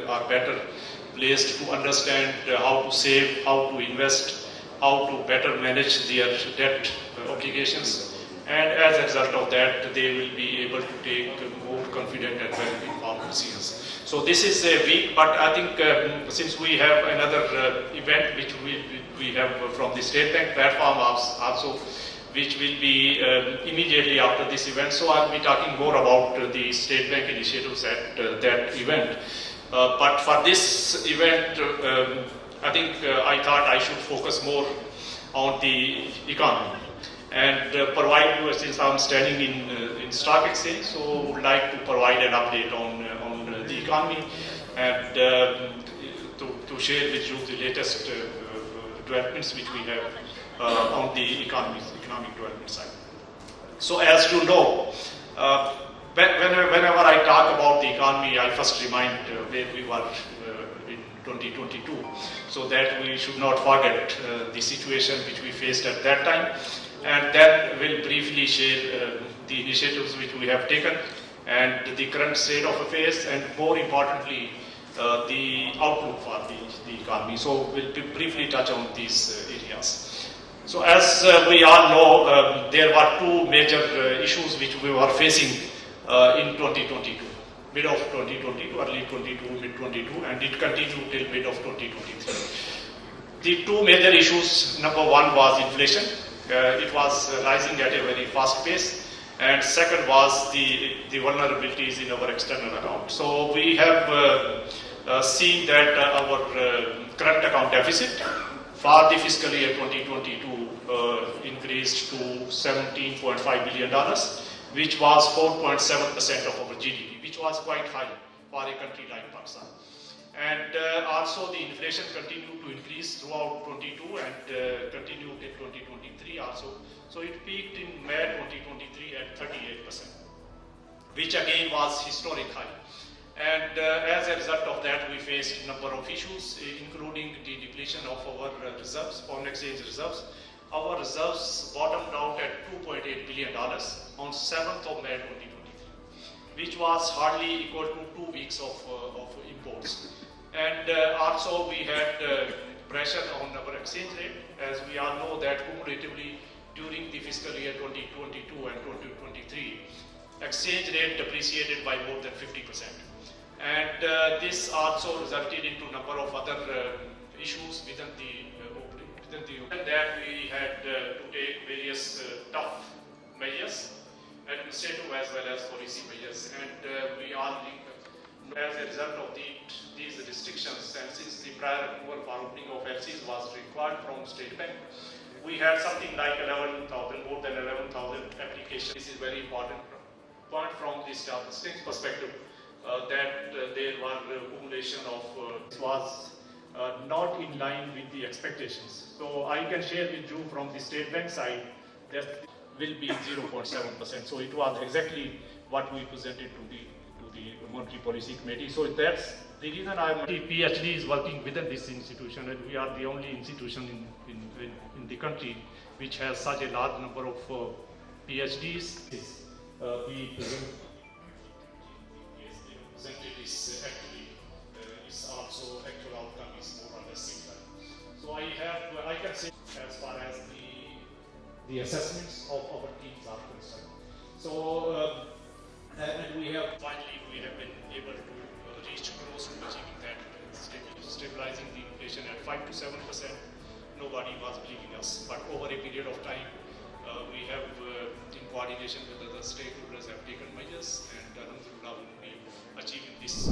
are better placed to understand how to save, how to invest, how to better manage their debt obligations, and as a result of that, they will be able to take more confident and well-informed decisions. So this is a week, but I think since we have another event which we have from the State Bank platform also, which will be immediately after this event. So I'll be talking more about the State Bank initiatives at that event. But for this event, I thought I should focus more on the economy and provide you, since I'm standing in stock exchange, so would like to provide an update on the economy and to share with you the latest developments which we have on the economic development side. So as you know, whenever I talk about the economy, I first remind where we were in 2022, so that we should not forget the situation which we faced at that time, and then we'll briefly share the initiatives which we have taken and the current state of affairs, and more importantly, the outlook for the economy. So we'll briefly touch on these areas. So as we all know, there were two major issues which we were facing in 2022, mid of 2022, early 22, mid 22, and it continued till mid of 2023. The two major issues, number one was inflation. It was rising at a very fast pace, and second was the vulnerabilities in our external account. So we have seen that our current account deficit for the fiscal year 2022 increased to $17.5 billion, which was 4.7% of our GDP, which was quite high for a country like Pakistan. And also the inflation continued to increase throughout 22 and continued in 2023 also. So it peaked in May 2023 at 38%, which again was historic high. And as a result of that, we faced a number of issues, including the depletion of our reserves, foreign exchange reserves. Our reserves bottomed out at $2.8 billion on 7th of May 2023, which was hardly equal to 2 weeks of imports. And also we had pressure on our exchange rate, as we all know that cumulatively during the fiscal year 2022 and 2023, exchange rate depreciated by more than 50%. And this also resulted into a number of other issues within the that we had to take various tough measures, administrative as well as policy measures, and we all think as a result of these restrictions, and since the prior approval for opening of LCs was required from State Bank, we had something like more than 11,000 applications. This is very important point from the statistics perspective, that there were accumulation of was not in line with the expectations. So I can share with you from the State Bank side that will be 0.7%. So it was exactly what we presented to the Monetary Policy Committee. So that's the reason PhD is working within this institution, and we are the only institution in the country which has such a large number of PhDs. We presented is actually is also actual outcome is more or less similar. So I can say as far as the assessments of our teams are concerned. So and we have been able to reach close to achieving that, stabilizing the inflation at 5 to 7%. Nobody was believing us, but over a period of time, we have, in coordination with other stakeholders, have taken measures, and Alhamdulillah, we will be achieving this.